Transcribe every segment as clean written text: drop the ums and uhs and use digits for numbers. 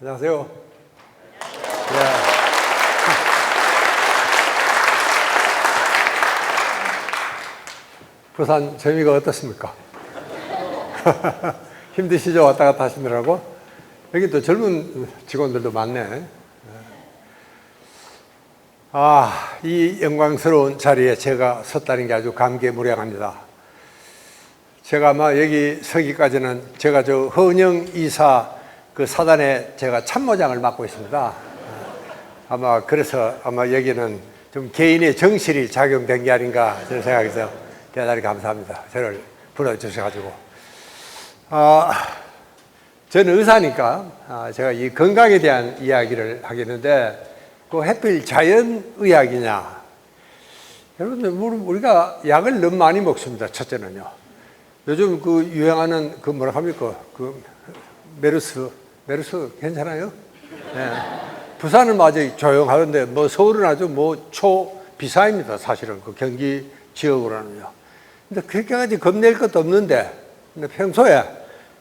안녕하세요. 부산 재미가 어떻습니까? 힘드시죠? 왔다 갔다 하시느라고? 여기 또 젊은 직원들도 많네. 이 영광스러운 자리에 제가 섰다는 게 아주 감개무량합니다. 제가 아마 여기 서기까지는 제가 저 허은영 이사 그 사단에 제가 참모장을 맡고 있습니다. 아마 그래서 아마 여기는 좀 개인의 정신이 작용된 게 아닌가 저는 생각해서 대단히 감사합니다. 저를 불러주셔가지고. 저는 의사니까 제가 이 건강에 대한 이야기를 하겠는데 그 하필 자연의학이냐. 여러분들 우리가 약을 너무 많이 먹습니다. 첫째는요. 요즘 그 유행하는 그 뭐라 합니까? 그 메르스 괜찮아요? 네. 부산은 아직 조용하던데 뭐 서울은 아주 뭐 초비사입니다. 사실은 그 경기 지역으로는요. 근데 그렇게까지 겁낼 것도 없는데 근데 평소에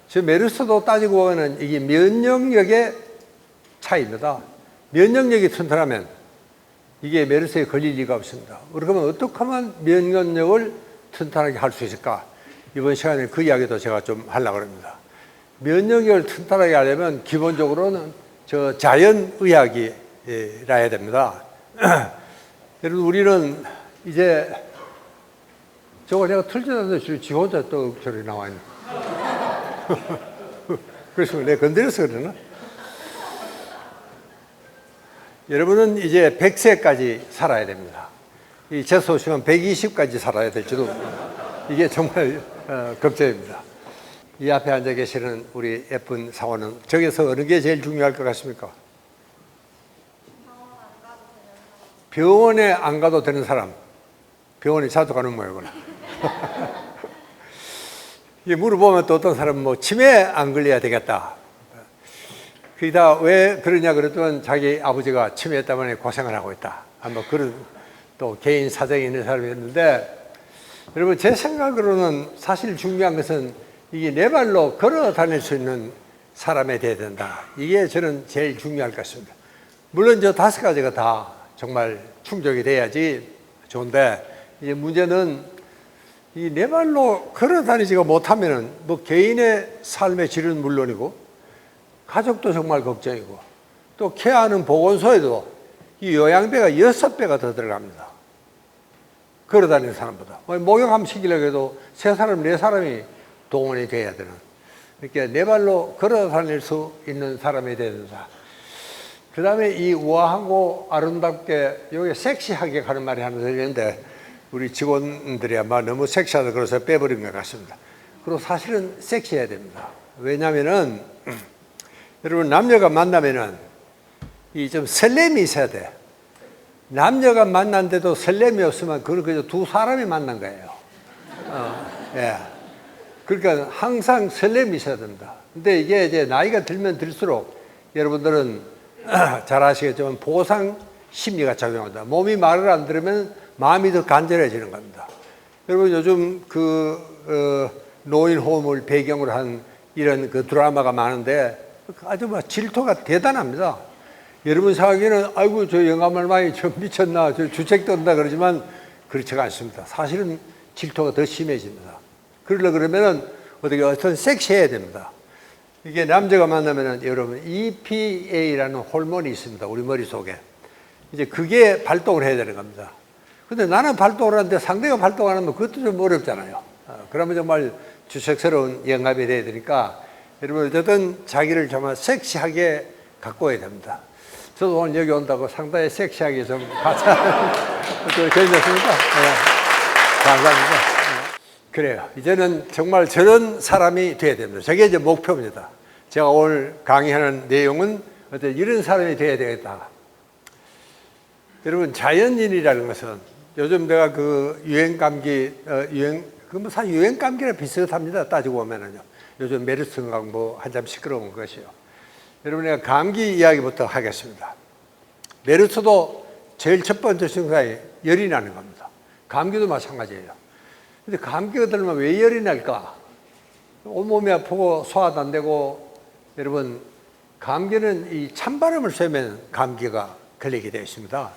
저 메르스도 따지고 보면 이게 면역력의 차이입니다. 면역력이 튼튼하면 이게 메르스에 걸릴 리가 없습니다. 그러면 어떻게 하면 면역력을 튼튼하게 할 수 있을까? 이번 시간에 그 이야기도 제가 좀 하려고 합니다. 면역력을 튼튼하게 하려면 기본적으로는 저 자연의학이 라야 됩니다. 여러분, 우리는 이제 저거 제가 틀지 않는데 지 혼자 또 저리 나와 있네. 그래서 내가 건드려서 그러나? 여러분은 이제 100세까지 살아야 됩니다. 이 재수오시면 120까지 살아야 될지도 이게 정말 걱정입니다. 이 앞에 앉아 계시는 우리 예쁜 사원은 저기서 어느 게 제일 중요할 것 같습니까? 병원에 안 가도 되는 사람. 병원에 자주 가는 모양이구나. 이게 물어보면 또 어떤 사람은 뭐 치매에 안 걸려야 되겠다. 그다 왜 그러냐 그랬더니 자기 아버지가 치매 때문에 고생을 하고 있다. 뭐 그런 또 개인 사정이 있는 사람이었는데 여러분 제 생각으로는 사실 중요한 것은 이게 내 발로 걸어 다닐 수 있는 사람이 돼야 된다. 이게 저는 제일 중요할 것 같습니다. 물론 저 5가지가 다 정말 충족이 돼야지 좋은데 이제 문제는 이 내 발로 걸어 다니지가 못하면은 뭐 개인의 삶의 질은 물론이고 가족도 정말 걱정이고 또 케어하는 보건소에도 이 요양비가 6배가 더 들어갑니다. 걸어 다니는 사람보다. 목욕 한번 시키려고 해도 3사람, 4사람이 동원이 돼야 되는. 그러니까 내 발로 걸어 다닐 수 있는 사람이 돼야 된다. 그 다음에 이 우아하고 아름답게, 여기 섹시하게 가는 말이 하나 들리는데 우리 직원들이 아마 너무 섹시하다 그래서 빼버린 것 같습니다. 그리고 사실은 섹시해야 됩니다. 왜냐면은 여러분 남녀가 만나면은 이 좀 설렘이 있어야 돼. 남녀가 만난데도 설렘이 없으면 그건 그저 두 사람이 만난 거예요. 예. 그러니까 항상 설렘이 있어야 됩니다. 근데 이게 이제 나이가 들면 들수록 여러분들은 잘 아시겠지만 보상 심리가 작용한다. 몸이 말을 안 들으면 마음이 더 간절해지는 겁니다. 여러분 요즘 노인 홈을 배경으로 한 이런 그 드라마가 많은데 아주 막 질투가 대단합니다. 여러분 생각에는 아이고 저 영감을 많이 좀 미쳤나 저 주책 떤다 그러지만 그렇지가 않습니다. 사실은 질투가 더 심해집니다. 그러려고 그러면은 어떤 섹시해야 됩니다. 이게 남자가 만나면은 여러분 EPA라는 호르몬이 있습니다. 우리 머릿속에. 이제 그게 발동을 해야 되는 겁니다. 근데 나는 발동을 하는데 상대가 발동 안 하면 그것도 좀 어렵잖아요. 그러면 정말 주책스러운 영감이 돼야 되니까 여러분 어쨌든 자기를 정말 섹시하게 갖고 와야 됩니다. 저도 오늘 여기 온다고 상당히 섹시하게 좀 가자. 괜찮습니까? 네. 감사합니다. 그래요. 이제는 정말 저런 사람이 돼야 됩니다. 저게 이제 목표입니다. 제가 오늘 강의하는 내용은 어떤 이런 사람이 돼야 되겠다. 여러분 자연인이라는 것은 요즘 내가 그 유행감기, 그 사실 유행감기랑 비슷합니다. 따지고 보면은요. 요즘 메르스가 뭐 한참 시끄러운 것이요. 여러분 내가 감기 이야기부터 하겠습니다. 메르스도 제일 첫 번째 증상이 열이 나는 겁니다. 감기도 마찬가지예요. 근데 감기가 들면 왜 열이 날까? 온몸이 아프고 소화도 안 되고 여러분 감기는 이 찬바람을 쐬면 감기가 걸리게 되어 있습니다.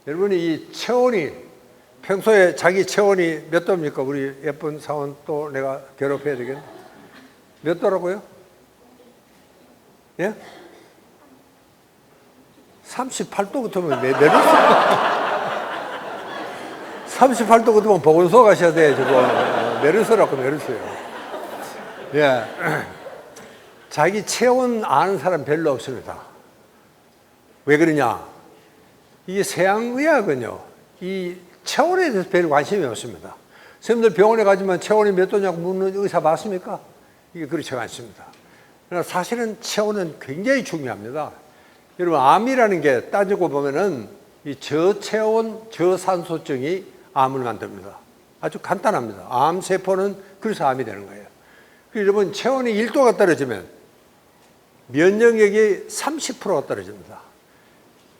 여러분이 이 체온이 평소에 자기 체온이 몇 도입니까? 우리 예쁜 사원 또 내가 괴롭혀야 되겠네. 몇 도라고요? 예? 38도 같으면 메르스 38도 같으면 보건소 가셔야 돼. 저거 메르스라고 메르스요. 예. 자기 체온 아는 사람 별로 없습니다. 왜 그러냐? 이게 서양의학은요, 이 체온에 대해서 별 관심이 없습니다. 선생님들 병원에 가지만 체온이 몇 도냐고 묻는 의사 맞습니까? 이게 그렇지 않습니다. 그러나 사실은 체온은 굉장히 중요합니다. 여러분, 암이라는 게 따지고 보면은 이 저체온, 저산소증이 암을 만듭니다. 아주 간단합니다. 암세포는 그래서 암이 되는 거예요. 여러분, 체온이 1도가 떨어지면 면역력이 30%가 떨어집니다.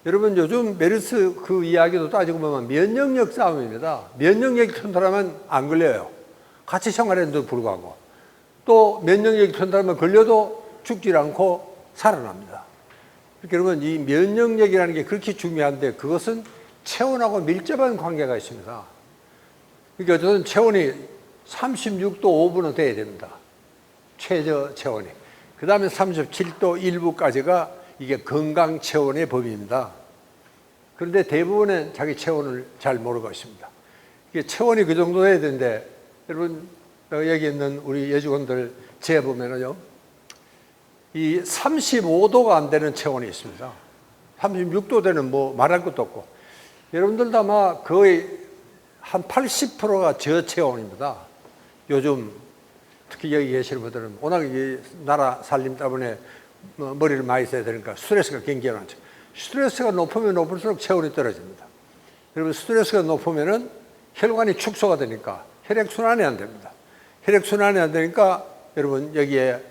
여러분, 요즘 메르스 그 이야기도 따지고 보면 면역력 싸움입니다. 면역력이 튼튼하면 안 걸려요. 같이 생활했는데도 불구하고. 또 면역력이 튼튼하면 걸려도 죽지 않고 살아납니다. 그러니까 여러분, 이 면역력이라는 게 그렇게 중요한데 그것은 체온하고 밀접한 관계가 있습니다. 그러니까 저는 체온이 36도 5분은 돼야 됩니다. 최저 체온이. 그 다음에 37도 1부까지가 이게 건강 체온의 법입니다. 그런데 대부분은 자기 체온을 잘 모르고 있습니다. 이게 체온이 그 정도 돼야 되는데, 여러분, 여기 있는 우리 여직원들 재보면은요, 이 35도가 안 되는 체온이 있습니다. 36도 되는 뭐 말할 것도 없고. 여러분들도 아마 거의 한 80%가 저체온입니다. 요즘 특히 여기 계시는 분들은 워낙 이 나라 살림 때문에 머리를 많이 써야 되니까 스트레스가 굉장히 많죠. 스트레스가 높으면 높을수록 체온이 떨어집니다. 여러분, 스트레스가 높으면은 혈관이 축소가 되니까 혈액순환이 안 됩니다. 혈액순환이 안 되니까 여러분, 여기에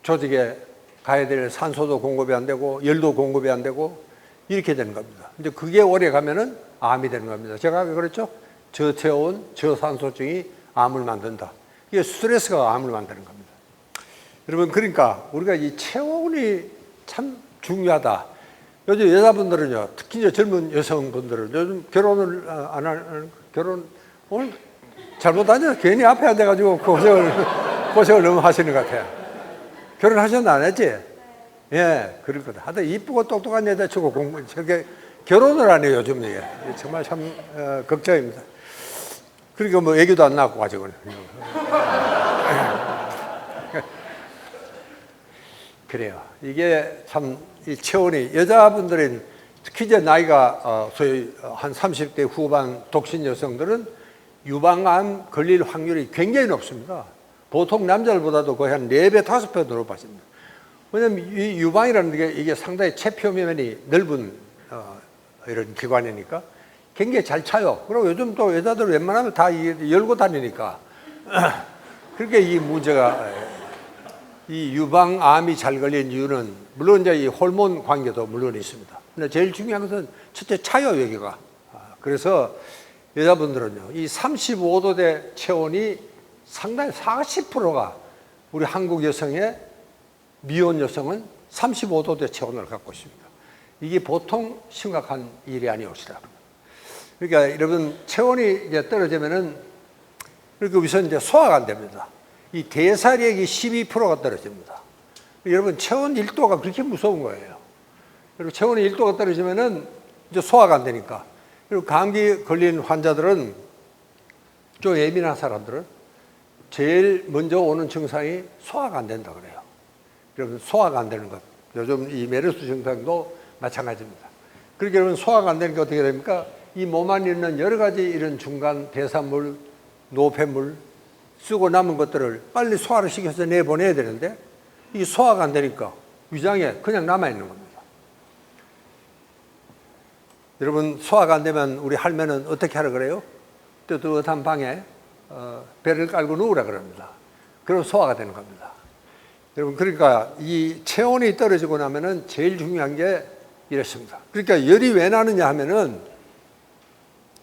조직에 가야 될 산소도 공급이 안 되고 열도 공급이 안 되고 이렇게 되는 겁니다. 이제 그게 오래 가면은 암이 되는 겁니다. 제가 그랬죠? 저체온, 저산소증이 암을 만든다. 이게 스트레스가 암을 만드는 겁니다. 여러분, 그러니까 우리가 이 체온이 참 중요하다. 요즘 여자분들은요, 특히 이제 젊은 여성분들은 요즘 결혼을 안 하는, 오늘 잘못하죠? 괜히 앞에 앉아가지고 고생을 너무 하시는 것 같아요. 결혼하셨나 안 했지? 예, 그렇거든. 하여튼 이쁘고 똑똑한 여자치고 저게 결혼을 안 해요, 요즘 이게. 정말 참 걱정입니다. 그러니까 뭐 애기도 안 낳고 가지고는. 그래요. 이게 참 이 체온이 여자분들은 특히 이제 나이가 소위 한 30대 후반 독신 여성들은 유방암 걸릴 확률이 굉장히 높습니다. 보통 남자들보다도 거의 한 4배, 5배 더 높아집니다. 왜냐하면 이 유방이라는 게 이게 상당히 체표면이 넓은 이런 기관이니까 굉장히 잘 차요. 그리고 요즘 또 여자들 웬만하면 다 열고 다니니까. 그렇게 이 문제가, 이 유방암이 잘 걸린 이유는 물론 이제 이 호르몬 관계도 물론 있습니다. 근데 제일 중요한 것은 첫째 차요, 여기가. 그래서 여자분들은요, 이 35도대 체온이 상당히 40%가 우리 한국 여성의 미혼 여성은 35도대 체온을 갖고 있습니다. 이게 보통 심각한 일이 아니옵시다. 그러니까 여러분, 체온이 이제 떨어지면은 그렇게 우선 이제 소화가 안 됩니다. 이 대사력이 12%가 떨어집니다. 여러분, 체온 1도가 그렇게 무서운 거예요. 그리고 체온이 1도가 떨어지면은 이제 소화가 안 되니까. 그리고 감기 걸린 환자들은, 좀 예민한 사람들은 제일 먼저 오는 증상이 소화가 안 된다 그래요. 여러분, 소화가 안 되는 것. 요즘 이 메르스 증상도 마찬가지입니다. 그렇게 여러분, 소화가 안 되니까 어떻게 됩니까? 이 몸 안에 있는 여러 가지 이런 중간 대사물, 노폐물, 쓰고 남은 것들을 빨리 소화를 시켜서 내보내야 되는데 이 소화가 안 되니까 위장에 그냥 남아있는 겁니다. 여러분, 소화가 안 되면 우리 할매는 어떻게 하라 그래요? 뜨뜻한 방에 배를 깔고 누우라 그럽니다. 그럼 소화가 되는 겁니다. 여러분, 그러니까 이 체온이 떨어지고 나면은 제일 중요한 게 이렇습니다. 그러니까 열이 왜 나느냐 하면은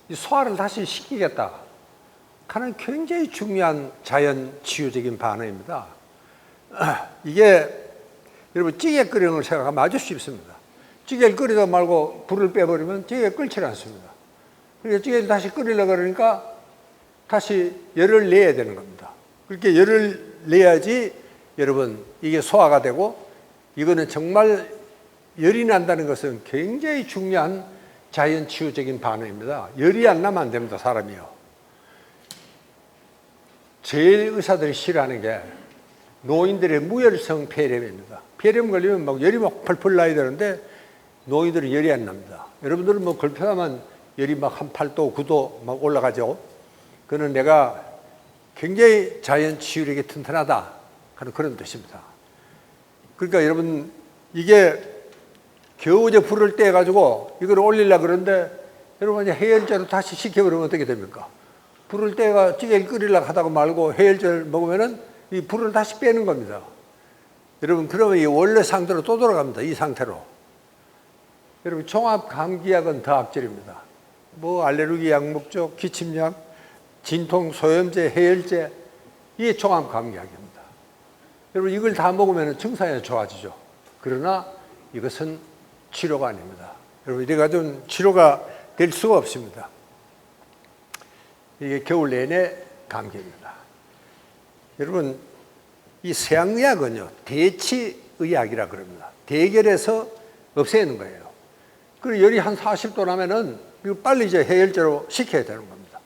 이 소화를 다시 시키겠다 하는 굉장히 중요한 자연 치유적인 반응입니다. 이게 여러분 찌개 끓이는 걸 생각하면 아주 쉽습니다. 찌개를 끓이다 말고 불을 빼버리면 찌개가 끓지 않습니다. 그러니까 찌개를 다시 끓이려고 그러니까 다시 열을 내야 되는 겁니다. 그렇게 열을 내야지 여러분 이게 소화가 되고, 이거는 정말 열이 난다는 것은 굉장히 중요한 자연치유적인 반응입니다. 열이 안 나면 안 됩니다, 사람이요. 제일 의사들이 싫어하는 게 노인들의 무열성 폐렴입니다. 폐렴 걸리면 막 열이 막 펄펄 나야 되는데 노인들은 열이 안 납니다. 여러분들은 뭐 걸핏하면 열이 막 한 8도, 9도 막 올라가죠. 그는 내가 굉장히 자연치유력이 튼튼하다 하는 그런 뜻입니다. 그러니까 여러분 이게 겨우 이제 불을 떼가지고 이걸 올리려고 그러는데 여러분 이제 해열제로 다시 식혀버리면 어떻게 됩니까? 불을 떼가 찌개를 끓이려고 하다가 말고 해열제를 먹으면은 이 불을 다시 빼는 겁니다. 여러분 그러면 이 원래 상태로 또 돌아갑니다. 이 상태로. 여러분 종합감기약은 더 악질입니다. 뭐 알레르기 약 먹죠, 기침약, 진통, 소염제, 해열제, 이게 종합감기약입니다. 여러분 이걸 다 먹으면 증상이 좋아지죠. 그러나 이것은 치료가 아닙니다. 여러분 이래가 좀 치료가 될 수가 없습니다. 이게 겨울 내내 감기입니다. 여러분 이 서양의학은요 대치의학이라 그럽니다. 대결해서 없애는 거예요. 그리고 열이 한 40도 나면은 이거 빨리 이제 해열제로 식혀야 되는 겁니다.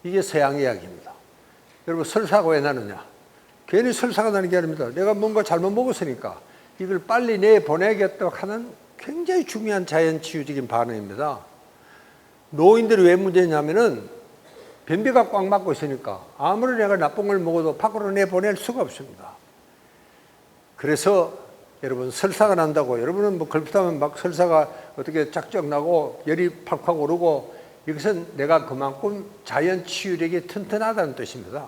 이게 서양의학입니다. 여러분 설사가 왜 나느냐? 괜히 설사가 나는 게 아닙니다. 내가 뭔가 잘못 먹었으니까 이걸 빨리 내보내겠다고 하는 굉장히 중요한 자연치유적인 반응입니다. 노인들이 왜 문제냐면은 변비가 꽉 막고 있으니까 아무리 내가 나쁜 걸 먹어도 밖으로 내보낼 수가 없습니다. 그래서 여러분 설사가 난다고 여러분은 뭐 걸핏하면 막 설사가 어떻게 짝짝 나고 열이 팍팍 오르고, 이것은 내가 그만큼 자연치유력이 튼튼하다는 뜻입니다.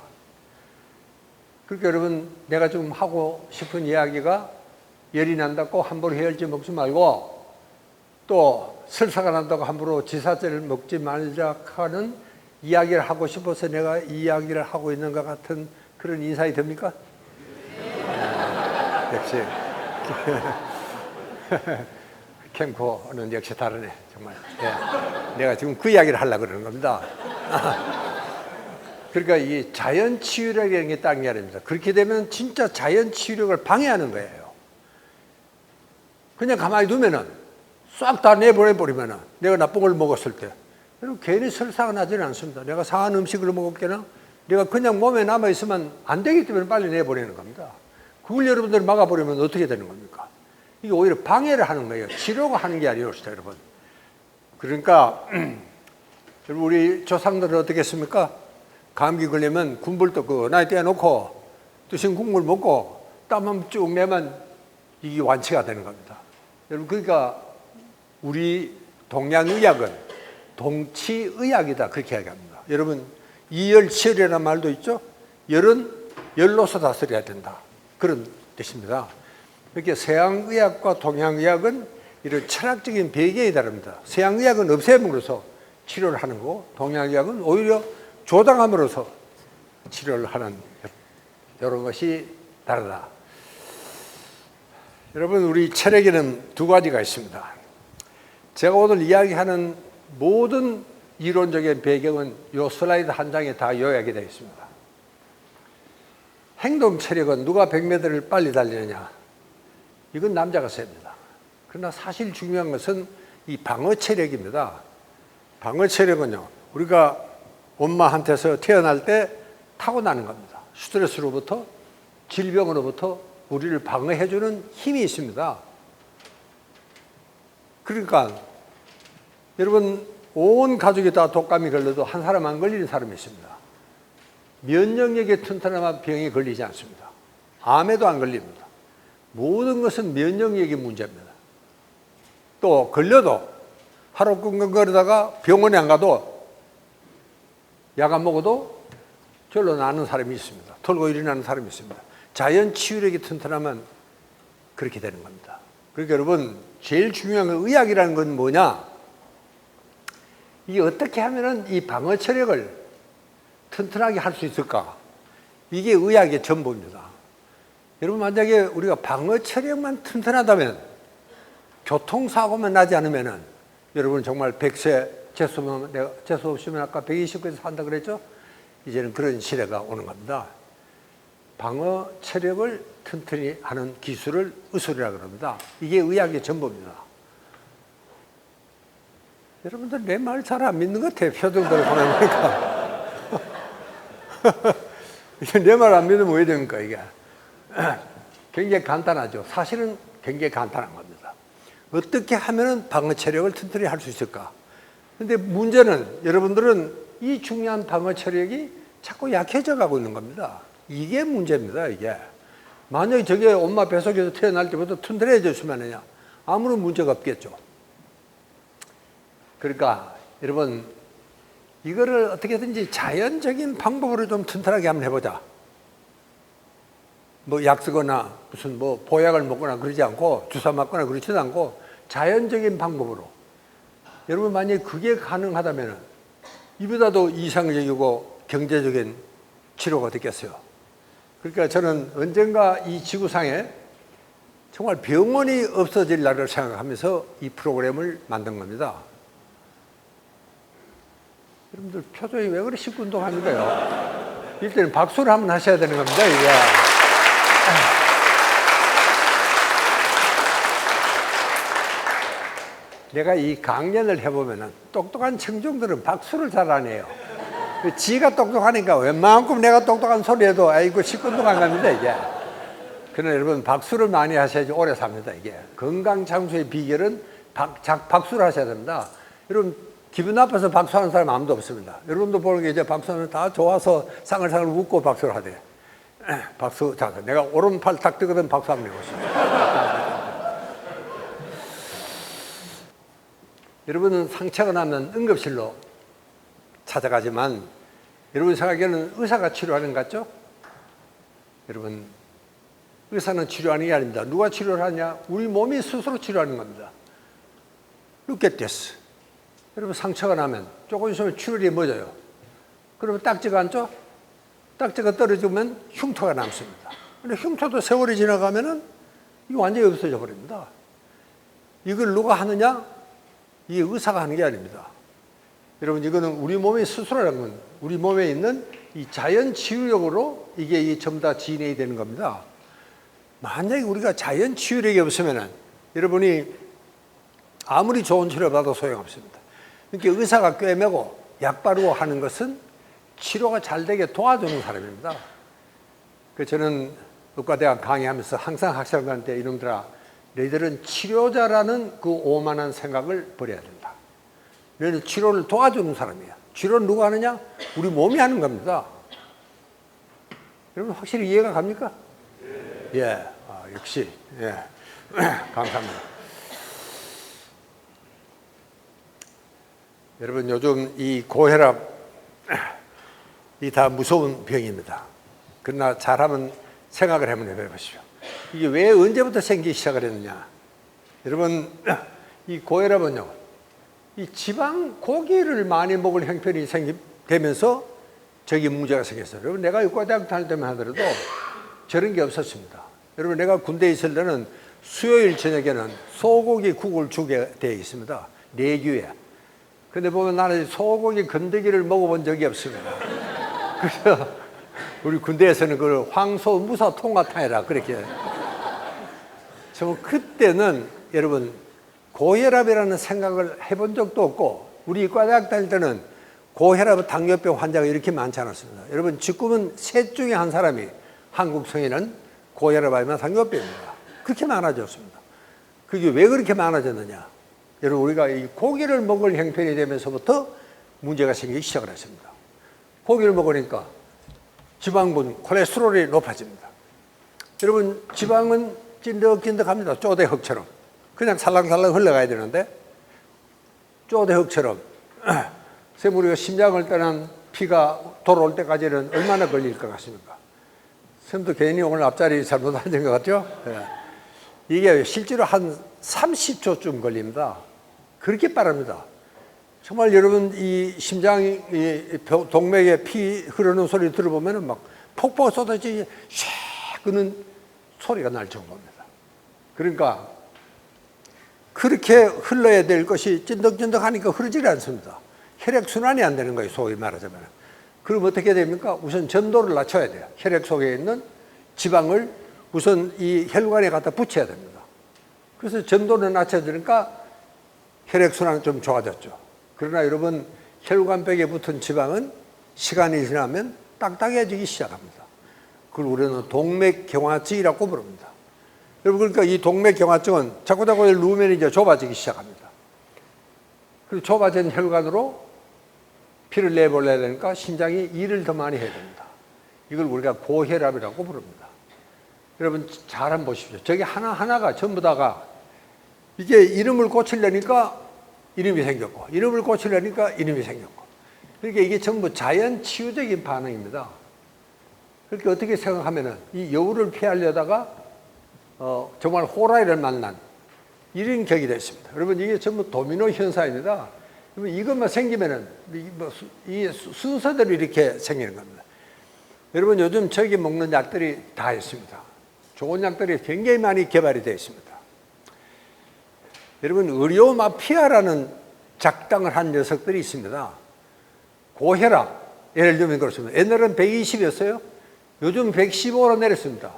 그러니까 여러분 내가 좀 하고 싶은 이야기가 열이 난다고 함부로 해열제 먹지 말고, 또 설사가 난다고 함부로 지사제를 먹지 말자 하는 이야기를 하고 싶어서 내가 이 이야기를 하고 있는 것 같은 그런 인상이 듭니까? 역시 캠코는 역시 다르네 정말. 네. 내가 지금 그 이야기를 하려고 그러는 겁니다. 그러니까 이 자연치유력이라는 게 딴 게 아닙니다. 그렇게 되면 진짜 자연치유력을 방해하는 거예요. 그냥 가만히 두면은 싹 다 내보내버리면은 내가 나쁜 걸 먹었을 때 여러분 괜히 설사가 나지는 않습니다. 내가 상한 음식을 먹었거나 내가 그냥 몸에 남아있으면 안 되기 때문에 빨리 내보내는 겁니다. 그걸 여러분들이 막아버리면 어떻게 되는 겁니까? 이게 오히려 방해를 하는 거예요. 치료가 하는 게 아니었어요, 여러분. 그러니까 우리 조상들은 어떻게 했습니까? 감기 걸리면 군불 또 나이 떼어놓고 뜨신 국물 먹고 땀 쭉 내면 이게 완치가 되는 겁니다. 여러분 그러니까 우리 동양의학은 동치의학이다 그렇게 이야기합니다. 여러분 이열치열이라는 말도 있죠. 열은 열로서 다스려야 된다 그런 뜻입니다. 이렇게 서양의학과 동양의학은 이런 철학적인 배경이 다릅니다. 서양의학은 없애므로써 치료를 하는 거고 동양의학은 오히려 조당함으로써 치료를 하는 이런 것이 다르다. 여러분 우리 철학에는 두 가지가 있습니다. 제가 오늘 이야기하는 모든 이론적인 배경은 이 슬라이드 한 장에 다 요약이 되어 있습니다. 행동 체력은 누가 100m를 빨리 달리느냐, 이건 남자가 셉니다. 그러나 사실 중요한 것은 이 방어 체력입니다. 방어 체력은요 우리가 엄마한테서 태어날 때 타고나는 겁니다. 스트레스로부터 질병으로부터 우리를 방어해주는 힘이 있습니다. 그러니까 여러분 온 가족이 다 독감이 걸려도 한 사람 안 걸리는 사람이 있습니다. 면역력이 튼튼하면 병이 걸리지 않습니다. 암에도 안 걸립니다. 모든 것은 면역력이 문제입니다. 또 걸려도 하루 끙끙거리다가 병원에 안 가도 약 안 먹어도 절로 나는 사람이 있습니다. 털고 일어나는 사람이 있습니다. 자연 치유력이 튼튼하면 그렇게 되는 겁니다. 그러니까 여러분 제일 중요한 건 의학이라는 건 뭐냐? 이게 어떻게 하면은 이 방어 체력을 튼튼하게 할 수 있을까? 이게 의학의 전부입니다. 여러분, 만약에 우리가 방어 체력만 튼튼하다면, 교통사고만 나지 않으면은, 여러분 정말 100세 재수 없으면 아까 120세까지 산다 그랬죠? 이제는 그런 시대가 오는 겁니다. 방어 체력을 튼튼히 하는 기술을 의술이라고 합니다. 이게 의학의 전부입니다. 여러분들 내 말 잘 안 믿는 것 같아요. 표정들을 보내니까. 내 말 안 믿으면 왜 됩니까, 이게? 굉장히 간단하죠. 사실은 굉장히 간단한 겁니다. 어떻게 하면 방어 체력을 튼튼히 할 수 있을까? 근데 문제는 여러분들은 이 중요한 방어 체력이 자꾸 약해져 가고 있는 겁니다. 이게 문제입니다, 이게. 만약에 저게 엄마 뱃속에서 태어날 때부터 튼튼해졌으면요, 아무런 문제가 없겠죠. 그러니까 여러분, 이거를 어떻게든지 자연적인 방법으로 좀 튼튼하게 한번 해보자. 뭐 약 쓰거나 무슨 뭐 보약을 먹거나 그러지 않고, 주사 맞거나 그러지도 않고, 자연적인 방법으로. 여러분, 만약에 그게 가능하다면 이보다도 이상적이고 경제적인 치료가 됐겠어요. 그러니까 저는 언젠가 이 지구상에 정말 병원이 없어질 날을 생각하면서 이 프로그램을 만든 겁니다. 여러분들 표정이 왜 그렇게 시큰둥합니까요? 일단 박수를 한번 하셔야 되는 겁니다, 이게. 내가 이 강연을 해보면은 똑똑한 청중들은 박수를 잘 안 해요. 지가 똑똑하니까 웬만큼 내가 똑똑한 소리 해도 아이고 시큰둥한 겁니다, 이게. 그러나 여러분, 박수를 많이 하셔야지 오래 삽니다, 이게. 건강 장수의 비결은 박수를 하셔야 됩니다. 여러분, 기분 나빠서 박수하는 사람 아무도 없습니다. 여러분도 보는 게 이제 박수하면 다 좋아서 상글상글 웃고 박수를 하대. 박수, 자, 내가 오른팔 탁 뜨거든 박수 한번 해보시죠. 여러분은 상처가 나면 응급실로 찾아가지만, 여러분 생각에는 의사가 치료하는 것 같죠? 여러분, 의사는 치료하는 게 아닙니다. 누가 치료를 하냐? 우리 몸이 스스로 치료하는 겁니다. Look at this. 여러분, 상처가 나면 조금 있으면 출혈이 멎어요. 그러면 딱지가 앉죠? 딱지가 떨어지면 흉터가 남습니다. 근데 흉터도 세월이 지나가면은 이거 완전히 없어져 버립니다. 이걸 누가 하느냐? 이게 의사가 하는 게 아닙니다. 여러분, 이거는 우리 몸의 스스로라는 건, 우리 몸에 있는 이 자연 치유력으로 이게 전부 다 진행이 되는 겁니다. 만약에 우리가 자연 치유력이 없으면은 여러분이 아무리 좋은 치료를 받아도 소용없습니다. 그러니까 의사가 꿰매고 약 바르고 하는 것은 치료가 잘 되게 도와주는 사람입니다. 그 저는 의과대학 강의하면서 항상 학생들한테, 이놈들아, 너희들은 치료자라는 그 오만한 생각을 버려야 된다. 너희들 치료를 도와주는 사람이야. 치료는 누가 하느냐? 우리 몸이 하는 겁니다. 여러분, 확실히 이해가 갑니까? 예, 역시, 예. 감사합니다. 여러분, 요즘 이 고혈압, 이 다 무서운 병입니다. 그러나 잘하면 생각을 한번 해보십시오. 이게 왜 언제부터 생기기 시작을 했느냐? 여러분, 이 고혈압은요, 이 지방 고기를 많이 먹을 형편이 되면서 저기 문제가 생겼어요. 여러분, 내가 의과대학 다닐 때만 하더라도 저런 게 없었습니다. 여러분, 내가 군대에 있을 때는 수요일 저녁에는 소고기 국을 주게 되어 있습니다. 내규에. 근데 보면 나는 소고기 건더기를 먹어본 적이 없습니다. 그래서 우리 군대에서는 그걸 황소 무사 통과탕이라 그렇게. 저 그때는 여러분, 고혈압이라는 생각을 해본 적도 없고, 우리 의과대학 다닐 때는 고혈압, 당뇨병 환자가 이렇게 많지 않았습니다. 여러분, 지금은 셋 중에 한 사람이, 한국 성인은 고혈압 아니면 당뇨병입니다. 그렇게 많아졌습니다. 그게 왜 그렇게 많아졌느냐? 여러분, 우리가 이 고기를 먹을 형편이 되면서부터 문제가 생기기 시작을 했습니다. 고기를 먹으니까 지방분, 콜레스테롤이 높아집니다. 여러분, 지방은 찐득찐득합니다. 쪼대흙처럼. 그냥 살랑살랑 흘러가야 되는데, 쪼대흙처럼 우리가 심장을 떠난 피가 돌아올 때까지는 얼마나 걸릴 것 같습니까? 선생님도 괜히 오늘 앞자리 잘못 앉은 것 같죠? 네. 이게 실제로 한 30초쯤 걸립니다. 그렇게 빠릅니다. 정말 여러분, 이 심장이, 동맥에 피 흐르는 소리 들어보면 막 폭포 쏟아지지, 샥 그는 소리가 날 정도입니다. 그러니까 그렇게 흘러야 될 것이 찐득찐득하니까 흐르질 않습니다. 혈액순환이 안 되는 거예요, 소위 말하자면. 그럼 어떻게 됩니까? 우선 전도를 낮춰야 돼요. 혈액 속에 있는 지방을 우선 이 혈관에 갖다 붙여야 됩니다. 그래서 전도를 낮춰지니까 혈액순환은 좀 좋아졌죠. 그러나 여러분, 혈관벽에 붙은 지방은 시간이 지나면 딱딱해지기 시작합니다. 그걸 우리는 동맥경화증이라고 부릅니다. 여러분, 그러니까 이 동맥경화증은 자꾸자꾸 누우면 이제 좁아지기 시작합니다. 그리고 좁아진 혈관으로 피를 내보내야 되니까 심장이 일을 더 많이 해야 됩니다. 이걸 우리가 고혈압이라고 부릅니다. 여러분 잘 한번 보십시오. 저기 하나하나가 전부 다가 이게 이름을 고치려니까 이름이 생겼고, 이름을 고치려니까 이름이 생겼고, 그러니까 이게 전부 자연 치유적인 반응입니다. 그렇게 어떻게 생각하면은 이 여우를 피하려다가 정말 호랑이를 만난 이런 격이 됐습니다. 여러분 이게 전부 도미노 현상입니다. 이것만 생기면은 이 순서대로 이렇게 생기는 겁니다. 여러분 요즘 저기 먹는 약들이 다 있습니다. 좋은 약들이 굉장히 많이 개발이 되어 있습니다. 여러분 의료 마피아라는 작당을 한 녀석들이 있습니다. 고혈압 예를 들면 그렇습니다. 옛날엔 120이었어요. 요즘 115로 내렸습니다.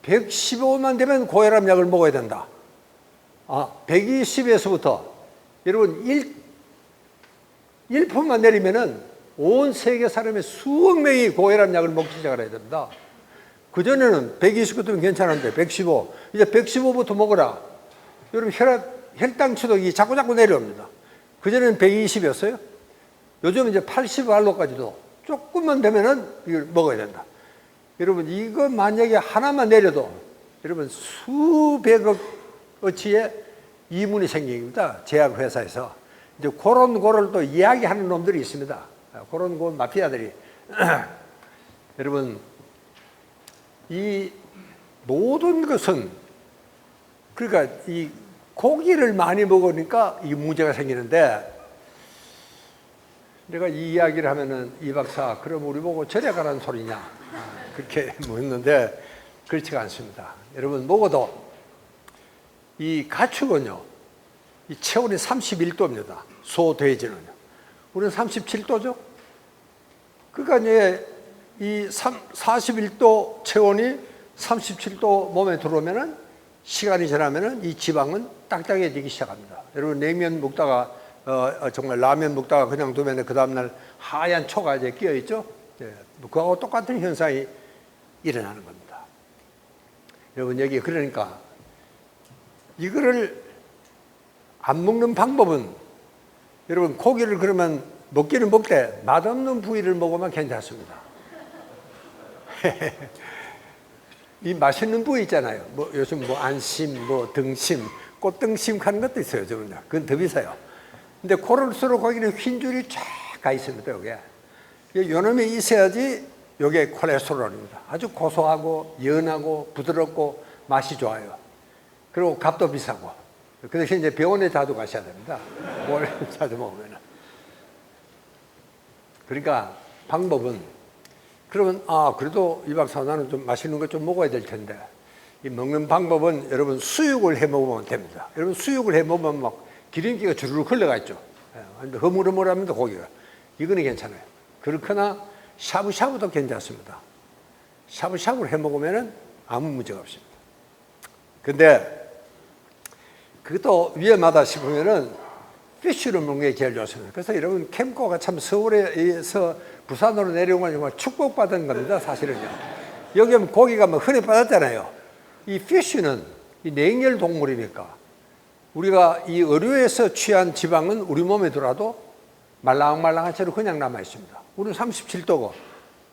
115만 되면 고혈압 약을 먹어야 된다. 120에서부터 여러분 1%만 내리면은 온 세계 사람의 수억 명이 고혈압 약을 먹기 시작을 해야 됩니다. 그전에는 120부터는 괜찮은데 115, 이제 115부터 먹어라. 여러분 혈당 추덕이 자꾸 내려옵니다. 그전에는 120이었어요. 요즘 이제 80알로까지도 조금만 되면은 이걸 먹어야 된다. 여러분 이거 만약에 하나만 내려도 여러분 수백억어치의 이문이 생깁니다. 제약회사에서. 이제 그런 거를 또 이야기하는 놈들이 있습니다. 그런 거 마피아들이. 여러분, 이 모든 것은 그러니까 이 고기를 많이 먹으니까 이 문제가 생기는데, 내가 이 이야기를 하면은 이 박사, 그럼 우리 보고 절에 가라는 소리냐? 그렇게 묻는데 그렇지가 않습니다. 여러분, 먹어도 이 가축은요, 이 체온이 31도입니다. 소, 돼지는요. 우리는 37도죠. 그러니까 이제 이 41도 체온이 37도 몸에 들어오면은 시간이 지나면은 이 지방은 딱딱해지기 시작합니다. 여러분 냉면 먹다가 정말 라면 먹다가 그냥 두면 그 다음날 하얀 초가 이제 끼어 있죠. 네. 그거하고 똑같은 현상이 일어나는 겁니다. 여러분 여기 그러니까 이거를 안 먹는 방법은 여러분 고기를 그러면 먹기는 먹되 맛없는 부위를 먹으면 괜찮습니다. 이 맛있는 부위 있잖아요. 뭐 요즘 뭐 안심, 뭐 등심, 꽃등심 하는 것도 있어요. 저는요. 그건 더 비싸요. 근데 고를수록 거기는 흰줄이 쫙 가 있습니다. 요게 요놈이 있어야지 요게 콜레스테롤입니다. 아주 고소하고 연하고 부드럽고 맛이 좋아요. 그리고 값도 비싸고. 그 대신 이제 병원에 자주 가셔야 됩니다. 뭘 자주 먹으면. 그러니까 방법은 그러면 그래도 이 박사 나는 좀 맛있는 거 좀 먹어야 될 텐데 이 먹는 방법은 여러분 수육을 해 먹으면 됩니다. 여러분 수육을 해 먹으면 막 기름기가 주르륵 흘러가 있죠. 허물허물합니다 고기가. 이거는 괜찮아요. 그렇거나 샤브샤브도 괜찮습니다. 샤브샤브를 해 먹으면 아무 문제가 없습니다. 근데 그것도 위험하다 싶으면은 피쉬를 먹는 게 제일 좋습니다. 그래서 여러분 캠코가 참 서울에서 부산으로 내려온 건 정말 축복받은 겁니다. 사실은요. 여기 하면 고기가 뭐 흔해 빠졌잖아요. 이 피쉬는 이 냉열 동물이니까 우리가 이 의료에서 취한 지방은 우리 몸에 들어와도 말랑말랑한 채로 그냥 남아 있습니다. 우리는 37도고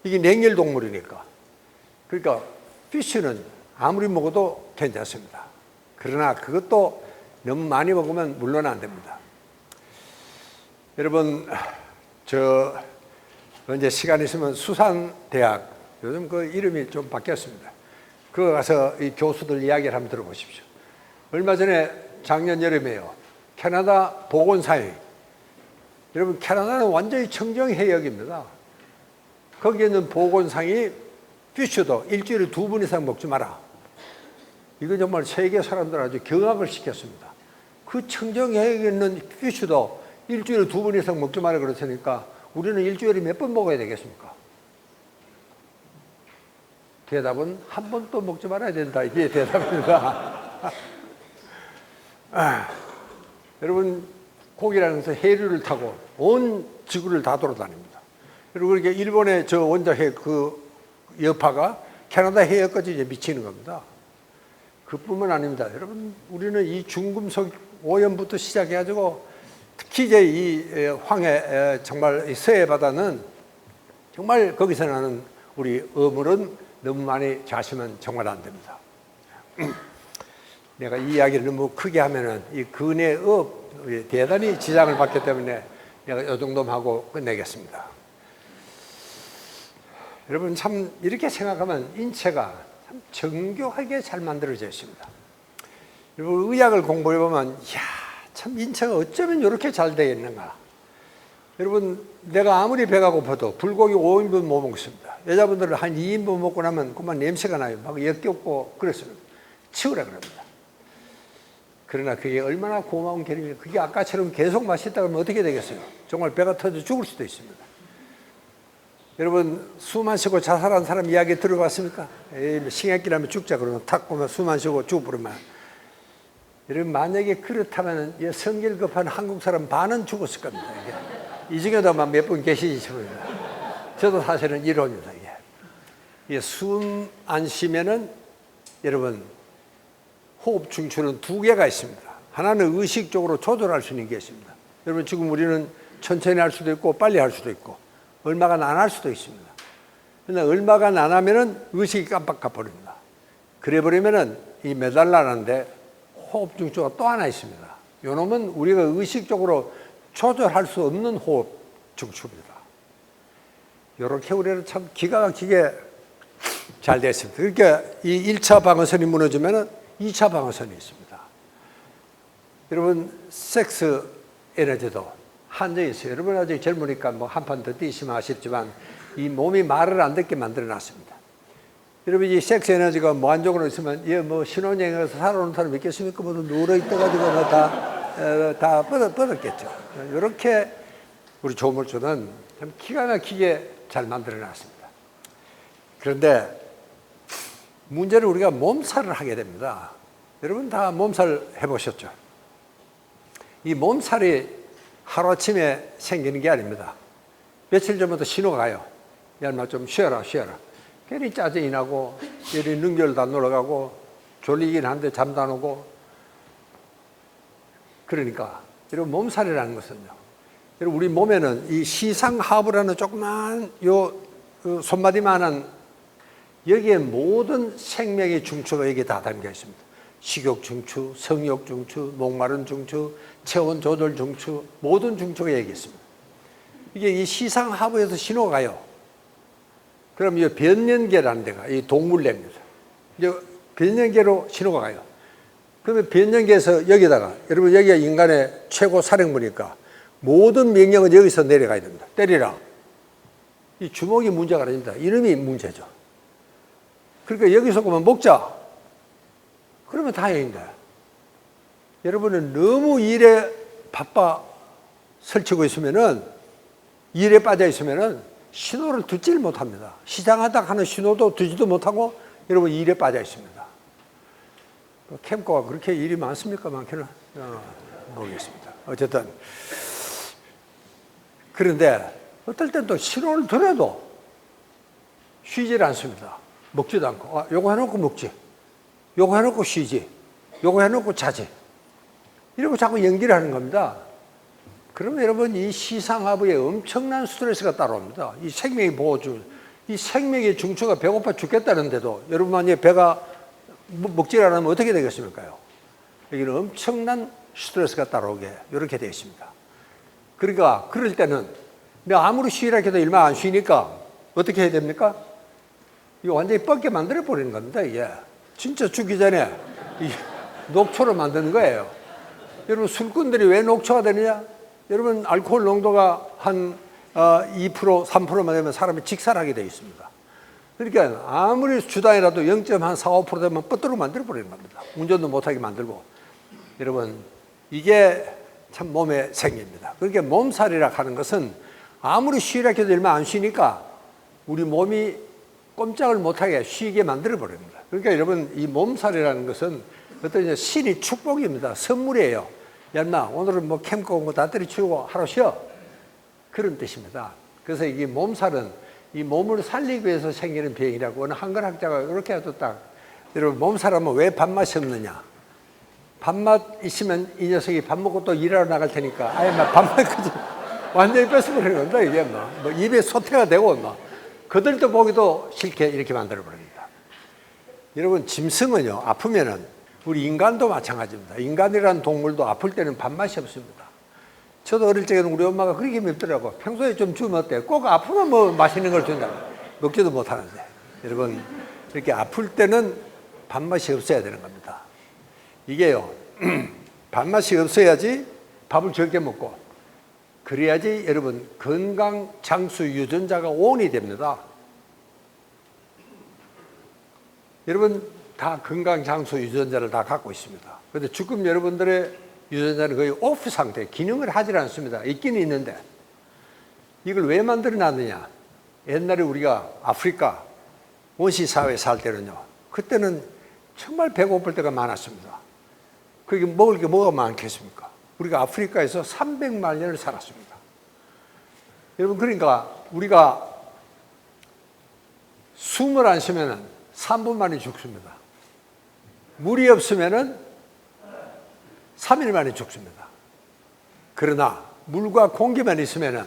이게 냉열 동물이니까. 그러니까 피쉬는 아무리 먹어도 괜찮습니다. 그러나 그것도 너무 많이 먹으면 물론 안 됩니다. 여러분, 이제 시간 있으면 수산대학, 요즘 그 이름이 좀 바뀌었습니다. 그거 가서 이 교수들 이야기를 한번 들어보십시오. 얼마 전에 작년 여름에요. 캐나다 보건사회. 여러분, 캐나다는 완전히 청정해역입니다. 거기에 있는 보건상이 피쉬도 일주일에 2번 이상 먹지 마라. 이거 정말 세계 사람들 아주 경악을 시켰습니다. 그 청정해에 있는 피쉬도 일주일에 2번 이상 먹지 마라 그랬으니까 우리는 일주일에 몇 번 먹어야 되겠습니까? 대답은 한 번 또 먹지 말아야 된다. 이게 대답입니다. 여러분, 고기라는 것은 해류를 타고 온 지구를 다 돌아다닙니다. 그리고 이렇게 일본의 저 원자핵 그 여파가 캐나다 해역까지 이제 미치는 겁니다. 그뿐만 아닙니다. 여러분, 우리는 이 중금속 오염부터 시작해가지고 특히 이제 이 황해 정말 서해 바다는 정말 거기서 나는 우리 어물은 너무 많이 자시면 정말 안 됩니다. 내가 이 이야기를 너무 크게 하면은 이 근해업 대단히 지장을 받기 때문에 내가 이 정도만 하고 끝내겠습니다. 여러분, 참 이렇게 생각하면 인체가 참 정교하게 잘 만들어져 있습니다. 여러분, 의학을 공부해 보면 이야, 참 인체가 어쩌면 이렇게 잘 되어 있는가. 여러분, 내가 아무리 배가 고파도 불고기 5인분 못 먹습니다. 여자분들은 한 2인분 먹고 나면 그만 냄새가 나요. 막 역겹고 그랬습니다. 치우라 그럽니다. 그러나 그게 얼마나 고마운 결임이에요. 그게 아까처럼 계속 맛있다 그러면 어떻게 되겠어요? 정말 배가 터져 죽을 수도 있습니다. 여러분, 숨 안 쉬고 자살한 사람 이야기 들어봤습니까? 신경기라면 죽자 그러면 탁 보면 숨 안 쉬고 죽어버리면. 여러분, 만약에 그렇다면 성질 급한 한국 사람 반은 죽었을 겁니다. 이 중에도 몇 분 계시지 싶습니다. 저도 사실은 이론입니다. 이게 숨 안 쉬면은 여러분, 호흡 중추는 2개가 있습니다. 하나는 의식적으로 조절할 수 있는 게 있습니다. 여러분, 지금 우리는 천천히 할 수도 있고 빨리 할 수도 있고 얼마간 안 할 수도 있습니다. 그런데 얼마간 안 하면은 의식이 깜빡 가버립니다. 그래 버리면은 이 매달라는데 호흡 중추가 또 하나 있습니다. 요 놈은 우리가 의식적으로 조절할 수 없는 호흡 중추입니다. 요렇게 우리는 참 기가 막히게 잘 됐습니다. 그러니까 이 1차 방어선이 무너지면은 2차 방어선이 있습니다. 여러분, 섹스 에너지도 한정이 있어요. 여러분 아직 젊으니까 뭐 한 판 더 뛰시면 아쉽지만 이 몸이 말을 안 듣게 만들어 놨습니다. 여러분, 이 섹스 에너지가 무한적으로 있으면 뭐 신혼여행에서 살아오는 사람 있겠습니까? 뭐 누워있다가지고 다 뻗었겠죠. 이렇게 우리 조물주는 참 기가 막히게 잘 만들어 놨습니다. 그런데 문제는 우리가 몸살을 하게 됩니다. 여러분 다 몸살 해보셨죠? 이 몸살이 하루아침에 생기는 게 아닙니다. 며칠 전부터 신호가 가요. 야, 인마 좀 쉬어라. 괜히 짜증이 나고, 열이 능결도 안 올라가고, 졸리긴 한데 잠도 안 오고. 그러니까, 여러분, 몸살이라는 것은요. 여러분, 우리 몸에는 이 시상하부라는 조그만 손마디만한 여기에 모든 생명의 중추가 여기에 다 담겨 있습니다. 식욕 중추, 성욕 중추, 목마른 중추, 체온 조절 중추, 모든 중추가 여기 있습니다. 이게 이 시상하부에서 신호가 가요. 그럼 이 변연계라는 데가 이 동물뇌입니다. 이제 변연계로 신호가 가요. 그러면 변연계에서 여기다가, 여러분 여기가 인간의 최고 사령부니까 모든 명령은 여기서 내려가야 됩니다. 때리라. 이 주먹이 문제가 아닙니다. 이름이 문제죠. 그러니까 여기서 그만 먹자. 그러면 다행입니다. 여러분은 너무 일에 바빠 설치고 있으면은, 일에 빠져 있으면은 신호를 듣지를 못합니다. 시장하다 하는 신호도 듣지도 못하고 여러분 일에 빠져 있습니다. 캠코가 그렇게 일이 많습니까? 많게는 모르겠습니다. 어쨌든 그런데 어떨 땐 또 신호를 들어도 쉬질 않습니다. 먹지도 않고, 요거 해놓고 먹지, 요거 해놓고 쉬지, 요거 해놓고 자지, 이러고 자꾸 연기를 하는 겁니다. 그러면 여러분, 이 시상하부에 엄청난 스트레스가 따라옵니다. 이 생명의 보호줄, 이 생명의 중추가 배고파 죽겠다는데도 여러분 만약에 배가 먹질 않으면 어떻게 되겠습니까? 여기는 엄청난 스트레스가 따라오게 이렇게 되어 있습니다. 그러니까 그럴 때는 내가 아무리 쉬라 해도 일만 안 쉬니까 어떻게 해야 됩니까? 이거 완전히 뻗게 만들어 버리는 겁니다. 이게 진짜 죽기 전에 이 녹초로 만드는 거예요. 여러분, 술꾼들이 왜 녹초가 되느냐? 여러분, 알코올 농도가 한 2%, 3%만 되면 사람이 직살하게 되어 있습니다. 그러니까 아무리 주당이라도 0.45% 되면 뻗도록 만들어버리는 겁니다. 운전도 못하게 만들고. 여러분, 이게 참 몸의 생기입니다. 그러니까 몸살이라 하는 것은 아무리 쉬라고 해도 얼마 안 쉬니까 우리 몸이 꼼짝을 못하게 쉬게 만들어버립니다. 그러니까 여러분, 이 몸살이라는 것은 어떤 신의 축복입니다. 선물이에요. 야, 인마, 오늘은 뭐 캠프 온 거 다 때려치우고 하루 쉬어. 그런 뜻입니다. 그래서 이 몸살은 이 몸을 살리기 위해서 생기는 병이라고 어느 한글학자가 이렇게 해도 딱, 여러분, 몸살하면 왜 밥맛이 없느냐? 밥맛 있으면 이 녀석이 밥 먹고 또 일하러 나갈 테니까, 아예 막 밥맛까지 완전히 뺏어버리는 겁니다. 이게 뭐 입에 소태가 되고, 그들도 보기도 싫게 이렇게 만들어버립니다. 여러분, 짐승은요, 아프면은, 우리 인간도 마찬가지입니다. 인간이라는 동물도 아플 때는 밥맛이 없습니다. 저도 어릴 적에는 우리 엄마가 그렇게 맵더라고. 평소에 좀 주면 어때? 꼭 아프면 뭐 맛있는 걸 준다고. 먹지도 못하는데. 여러분, 이렇게 아플 때는 밥맛이 없어야 되는 겁니다. 이게요, 밥맛이 없어야지 밥을 적게 먹고, 그래야지 여러분, 건강 장수 유전자가 온이 됩니다. 여러분, 다 건강 장수 유전자를 다 갖고 있습니다. 그런데 지금 여러분들의 유전자는 거의 오프 상태, 기능을 하질 않습니다. 있기는 있는데, 이걸 왜 만들어 놨느냐? 옛날에 우리가 아프리카 원시 사회에 살 때는요, 그때는 정말 배고플 때가 많았습니다. 그게 먹을 게 뭐가 많겠습니까? 우리가 아프리카에서 300만 년을 살았습니다. 여러분, 그러니까 우리가 숨을 안 쉬면은 3분 만에 죽습니다. 물이 없으면은 3일 만에 죽습니다. 그러나 물과 공기만 있으면은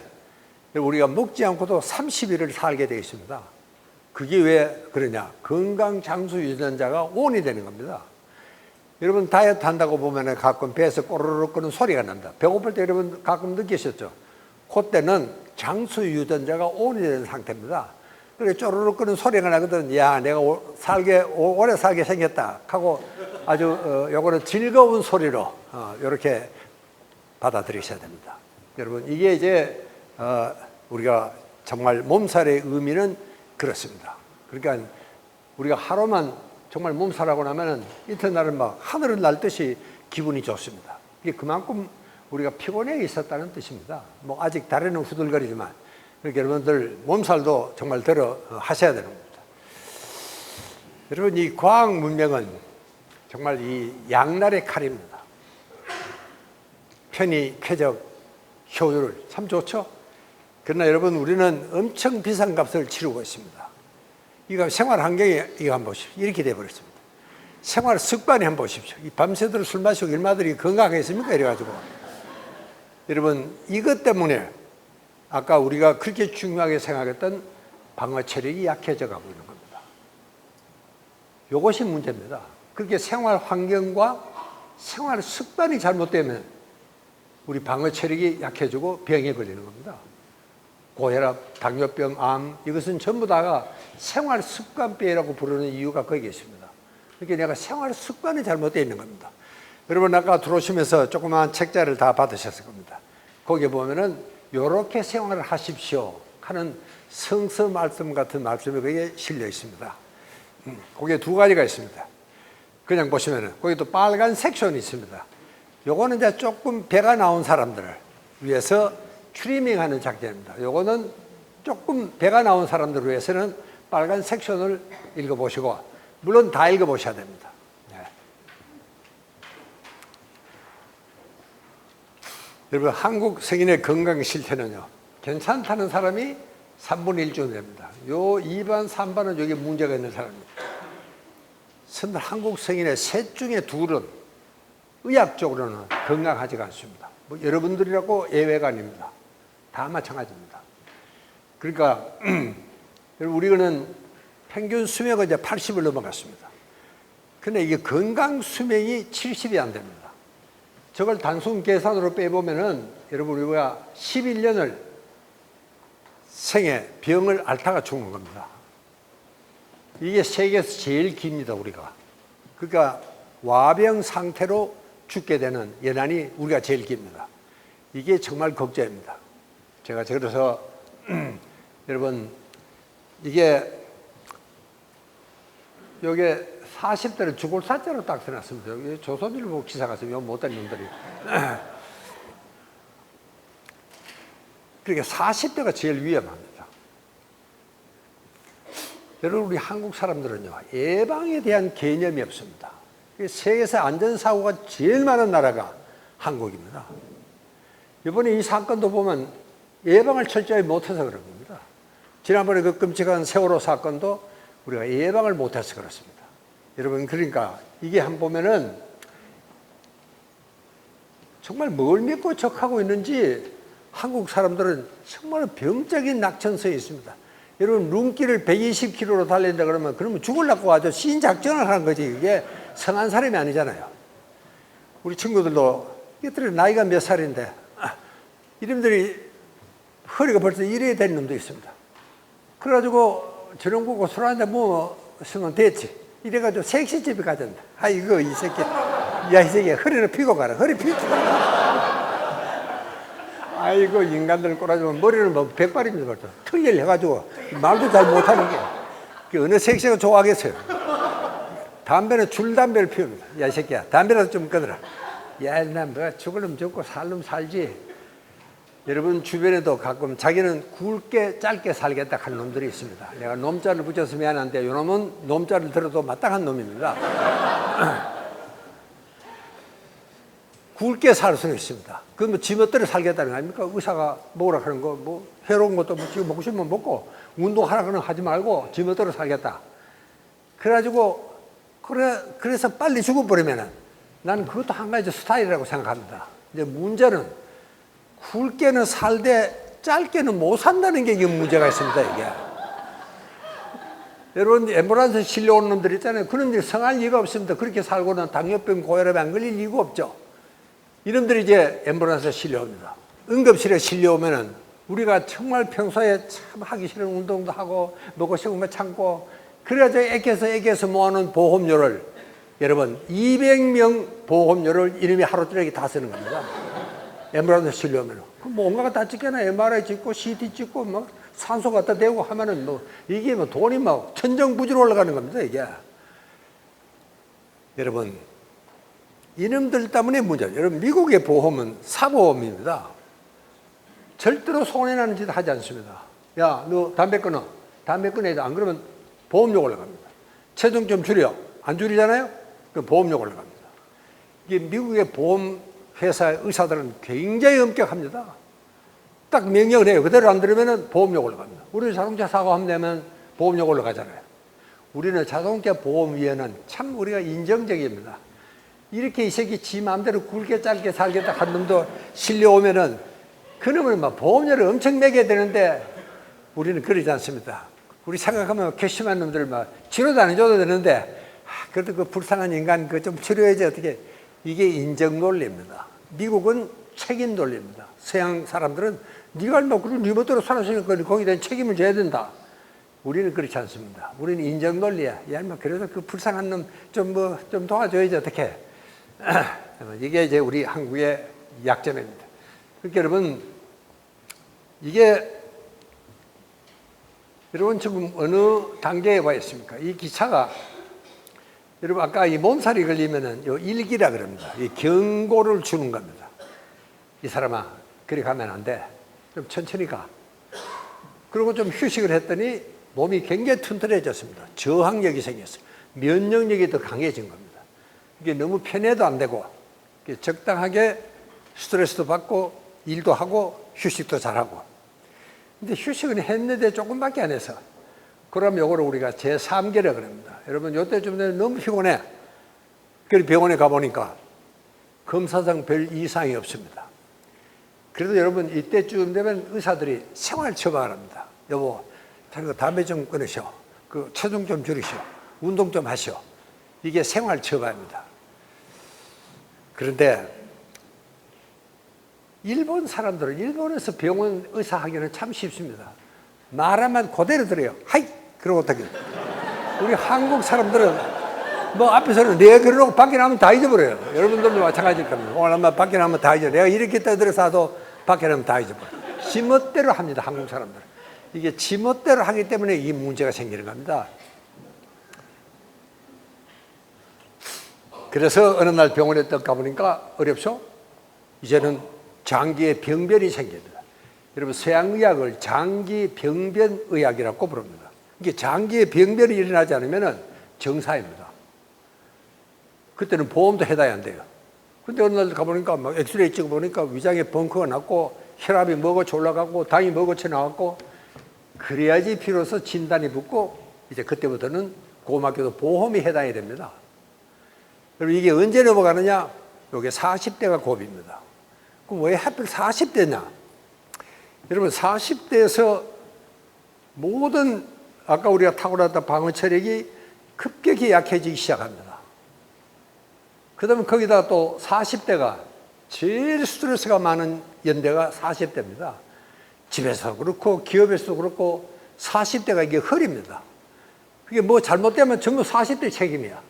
우리가 먹지 않고도 30일을 살게 되어 있습니다. 그게 왜 그러냐? 건강 장수 유전자가 온이 되는 겁니다. 여러분, 다이어트 한다고 보면 가끔 배에서 꼬르륵 끄는 소리가 납니다. 배고플 때 여러분 가끔 느끼셨죠? 그때는 장수 유전자가 온이 되는 상태입니다. 그래 쪼르륵 끄는 소리가 나거든. 야, 내가 오래 살게 생겼다 하고 아주 요거는 즐거운 소리로 이렇게 받아들이셔야 됩니다. 여러분, 이게 이제 우리가 정말 몸살의 의미는 그렇습니다. 그러니까 우리가 하루만 정말 몸살하고 나면은 이튿날은 막 하늘을 날 듯이 기분이 좋습니다. 이게 그만큼 우리가 피곤해 있었다는 뜻입니다. 뭐 아직 다리는 후들거리지만, 그러니까 여러분들 몸살도 정말 들어 하셔야 되는 겁니다. 여러분, 이 과학 문명은 정말 이 양날의 칼입니다. 편의, 쾌적, 효율 참 좋죠. 그러나 여러분, 우리는 엄청 비싼 값을 치르고 있습니다. 이거 생활 환경이 이거 한번 보십시오. 이렇게 돼버렸습니다. 생활 습관이 한번 보십시오. 이 밤새도록 술 마시고 일마들이 건강하겠습니까? 이래가지고. 여러분, 이것 때문에 아까 우리가 그렇게 중요하게 생각했던 방어 체력이 약해져 가고 있는 겁니다. 이것이 문제입니다. 그렇게 생활 환경과 생활 습관이 잘못되면 우리 방어 체력이 약해지고 병에 걸리는 겁니다. 고혈압, 당뇨병, 암, 이것은 전부 다가 생활 습관병이라고 부르는 이유가 거기에 있습니다. 그러니까 내가 생활 습관이 잘못되어 있는 겁니다. 여러분, 아까 들어오시면서 조그마한 책자를 다 받으셨을 겁니다. 거기에 보면은 이렇게 생활을 하십시오 하는 성서 말씀 같은 말씀이 거기에 실려 있습니다. 거기에 두 가지가 있습니다. 그냥 보시면은 거기 또 빨간 섹션이 있습니다. 요거는 이제 조금 배가 나온 사람들을 위해서 트리밍하는 작전입니다. 요거는 조금 배가 나온 사람들을 위해서는 빨간 섹션을 읽어보시고, 물론 다 읽어보셔야 됩니다. 네. 여러분, 한국 성인의 건강 실태는요, 괜찮다는 사람이 3분의 1 정도 됩니다. 요 2반, 3반은 여기 문제가 있는 사람입니다. 한국 성인의 셋 중에 둘은 의학적으로는 건강하지가 않습니다. 뭐 여러분들이라고 예외가 아닙니다. 다 마찬가지입니다. 그러니까 우리는 평균 수명은 이제 80을 넘어갔습니다. 근데 이게 건강 수명이 70이 안 됩니다. 저걸 단순 계산으로 빼보면은 여러분, 우리가 11년을 생에 병을 앓다가 죽는 겁니다. 이게 세계에서 제일 깁니다, 우리가. 그러니까 와병 상태로 죽게 되는 연한이 우리가 제일 깁니다. 이게 정말 걱정입니다. 제가 그래서 여러분, 이게 요게 40대를 죽을 사자로 딱 써놨습니다. 여기 조선일보 기사 갔어요. 요 못된 놈들이. 그러니까 40대가 제일 위험합니다. 여러분, 우리 한국 사람들은요, 예방에 대한 개념이 없습니다. 세계에서 안전사고가 제일 많은 나라가 한국입니다. 이번에 이 사건도 보면 예방을 철저히 못해서 그런 겁니다. 지난번에 그 끔찍한 세월호 사건도 우리가 예방을 못해서 그렇습니다. 여러분, 그러니까 이게 한 보면은 정말 뭘 믿고 적하고 있는지 한국 사람들은 정말 병적인 낙천성이 있습니다. 여러분, 눈길을 120km로 달린다 그러면 죽으려고 아주 신작전을 하는 거지. 이게 성한 사람이 아니잖아요. 우리 친구들도 이들이 나이가 몇 살인데 이름들이 허리가 벌써 이래야 되는 놈도 있습니다. 그래가지고 저녁 보고 술 한잔 먹으면 됐지. 이래가지고 섹시집에 가전다. 아이고, 이 새끼. 야, 이 새끼, 허리를 펴고 가라. 허리 펴고. 아이고, 인간들 꼬라지면 머리는 뭐 백발입니다. 벌써. 틀릴 해가지고 말도 잘 못하는 게 어느 섹시가 좋아하겠어요. 담배는 줄담배를 피웁니다. 야, 이 새끼야, 담배라도 좀 끊어라. 야, 난 뭐 죽을 놈 죽고 살 놈 살지. 여러분 주변에도 가끔 자기는 굵게 짧게 살겠다 하는 놈들이 있습니다. 내가 놈자를 붙여서 미안한데 이 놈은 놈자를 들어도 마땅한 놈입니다. 굵게 살 수는 있습니다. 그건 뭐 지멋대로 살겠다는 거 아닙니까? 의사가 먹으라 하는 거, 뭐 해로운 것도 뭐 지금 먹고 싶으면 먹고 운동하라고는 하지 말고 지멋대로 살겠다. 그래가지고 그래서 빨리 죽어버리면은 나는 그것도 한 가지 스타일이라고 생각합니다. 이제 문제는 굵게는 살되 짧게는 못 산다는 게 이게 문제가 있습니다, 이게. 여러분, 앰뷸런스 실려오는 놈들 있잖아요. 그런 일 성할 리가 없습니다. 그렇게 살고는 당뇨병, 고혈압에 안 걸릴 리가 없죠. 이놈들이 이제 앰뷸런스에 실려옵니다. 응급실에 실려오면은 우리가 정말 평소에 참 하기 싫은 운동도 하고 먹고 싶은 거 참고 그래가지고 애껴서 모아놓은 보험료를 여러분 200명 보험료를 이놈이 하루짜리 다 쓰는 겁니다. 앰뷸런스 실려오면 뭐 온갖 다 찍잖아. MRI 찍고 CT 찍고 막 산소 갖다 대고 하면은 뭐 이게 뭐 돈이 막 천정부지로 올라가는 겁니다, 이게. 여러분, 이놈들 때문에 문제예요. 여러분, 미국의 보험은 사보험입니다. 절대로 손해나는 짓 하지 않습니다. 야, 너 담배 끊어. 담배 끊어야 안 그러면 보험료 올라갑니다. 체중 좀 줄여. 안 줄이잖아요? 그럼 보험료 올라갑니다. 이게 미국의 보험 회사 의사들은 굉장히 엄격합니다. 딱 명령을 해요. 그대로 안 들으면 보험료 올라갑니다. 우리는 자동차 사고하면 되면 보험료 올라가잖아요. 우리는 자동차 보험위원회는 참 우리가 인정적입니다. 이렇게 이 새끼 지 마음대로 굵게 짧게 살겠다 한 놈도 실려오면은 그놈은 막 보험료를 엄청 매겨야 되는데 우리는 그러지 않습니다. 우리 생각하면 괘씸한 놈들 막 치료도 안 해줘도 되는데 그래도 그 불쌍한 인간 그 좀 치료해야지 어떻게. 이게 인정 논리입니다. 미국은 책임 논리입니다. 서양 사람들은 네가 얼마 그런 네 멋대로 살았으니까 거기에 대한 책임을 져야 된다. 우리는 그렇지 않습니다. 우리는 인정 논리야. 야, 인마 그래도 그 불쌍한 놈 좀 도와줘야지 어떻게. 이게 이제 우리 한국의 약점입니다. 그러니까 여러분, 이게 여러분 지금 어느 단계에 와 있습니까? 이 기차가 여러분 아까 이 몸살이 걸리면은 요 일기라 그럽니다. 이 경고를 주는 겁니다. 이 사람아, 그리 가면 안 돼. 좀 천천히 가. 그리고 좀 휴식을 했더니 몸이 굉장히 튼튼해졌습니다. 저항력이 생겼어요. 면역력이 더 강해진 겁니다. 이게 너무 편해도 안 되고 적당하게 스트레스도 받고 일도 하고 휴식도 잘하고. 근데 휴식은 했는데 조금밖에 안 해서. 그럼 요거를 우리가 제3계라 그럽니다. 여러분, 요때쯤 되면 너무 피곤해. 그래서 병원에 가보니까 검사상 별 이상이 없습니다. 그래도 여러분, 이때쯤 되면 의사들이 생활 처방을 합니다. 여보, 담배 좀 끊으시오. 그 체중 좀 줄이시오. 운동 좀 하시오. 이게 생활 처방입니다. 그런데 일본 사람들은 일본에서 병원 의사 하기는 참 쉽습니다. 말하면 그대로 들어요. 하이! 그러고 어떻게. 우리 한국 사람들은 뭐 앞에서는 내가 그러고 밖에 나면 다 잊어버려요. 여러분들도 마찬가지일 겁니다. 오늘 아마 밖에 나면 다 잊어버려요. 내가 이렇게 떠들어서도 밖에 나면 다 잊어버려요. 지멋대로 합니다, 한국 사람들은. 이게 지멋대로 하기 때문에 이 문제가 생기는 겁니다. 그래서 어느 날 병원에 딱 가보니까 어렵죠? 이제는 장기에 병변이 생깁니다. 여러분, 서양의학을 장기병변의학이라고 부릅니다. 이게 장기에 병변이 일어나지 않으면 정사입니다. 그때는 보험도 해당이 안 돼요. 근데 어느 날 가보니까 막 엑스레이 찍어보니까 위장에 벙커가 났고 혈압이 먹어쳐 올라가고 당이 먹어쳐 나왔고, 그래야지 비로소 진단이 붙고 이제 그때부터는 고맙게도 보험이 해당이 됩니다. 그럼 이게 언제 넘어가느냐? 이게 40대가 고비입니다. 그럼 왜 하필 40대냐? 여러분, 40대에서 모든 아까 우리가 탁월하다 방어 체력이 급격히 약해지기 시작합니다. 그 다음에 거기다 또 40대가 제일 스트레스가 많은 연대가 40대입니다. 집에서 그렇고 기업에서도 그렇고 40대가 이게 허리입니다. 그게 뭐 잘못되면 전부 40대 책임이야.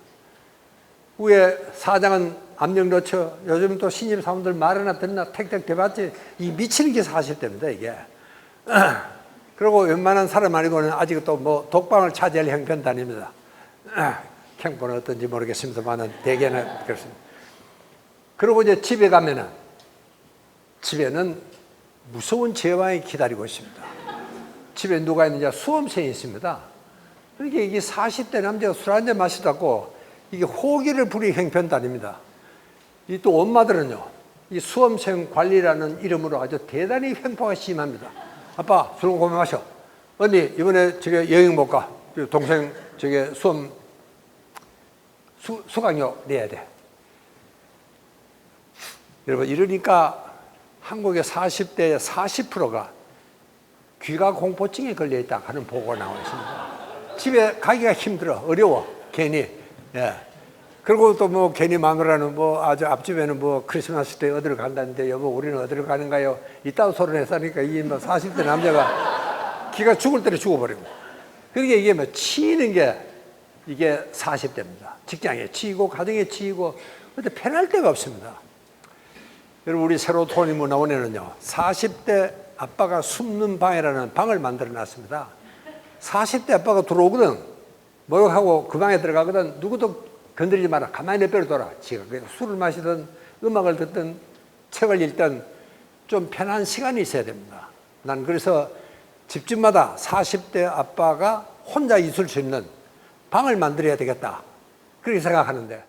위에 사장은 압력 넣죠. 요즘 또 신입 사원들 말이나 듣나 택택 대봤지. 이 미치는 게 40대입니다, 이게. 그리고 웬만한 사람 아니고는 아직도 뭐 독방을 차지할 형편도 아닙니다. 형편은 어떤지 모르겠습니다만 대개는 그렇습니다. 그리고 이제 집에 가면은 집에는 무서운 제왕이 기다리고 있습니다. 집에 누가 있느냐? 수험생이 있습니다. 그러니까 이게 40대 남자가 술 한잔 마시다고 이게 호기를 부릴 형편도 아닙니다. 이 또 엄마들은요, 이 수험생 관리라는 이름으로 아주 대단히 횡포가 심합니다. 아빠, 술 그만 마셔. 언니, 이번에 저기 여행 못 가. 동생 저기 수험 수강료 내야 돼. 여러분, 이러니까 한국의 40대의 40%가 귀가 공포증에 걸려있다 하는 보고가 나와 있습니다. 집에 가기가 힘들어, 어려워, 괜히. 예. 그리고 또 뭐 괜히 마누라는 뭐 아주 앞집에는 뭐 크리스마스 때 어디를 간다는데 여보 우리는 어디를 가는가요? 이따위 소리를 했으니까 이 뭐 40대 남자가 기가 죽을 대로 죽어버리고. 그러니까 이게 뭐 치이는 게 이게 40대입니다. 직장에 치이고 가정에 치이고 근데 편할 데가 없습니다. 여러분, 우리 세로토니 문화원에는요 40대 아빠가 숨는 방이라는 방을 만들어 놨습니다. 40대 아빠가 들어오거든, 목욕하고 그 방에 들어가거든, 누구도 건드리지 마라, 가만히 내버려둬라. 지가 술을 마시든 음악을 듣든 책을 읽든 좀 편한 시간이 있어야 됩니다. 난 그래서 집집마다 40대 아빠가 혼자 있을 수 있는 방을 만들어야 되겠다, 그렇게 생각하는데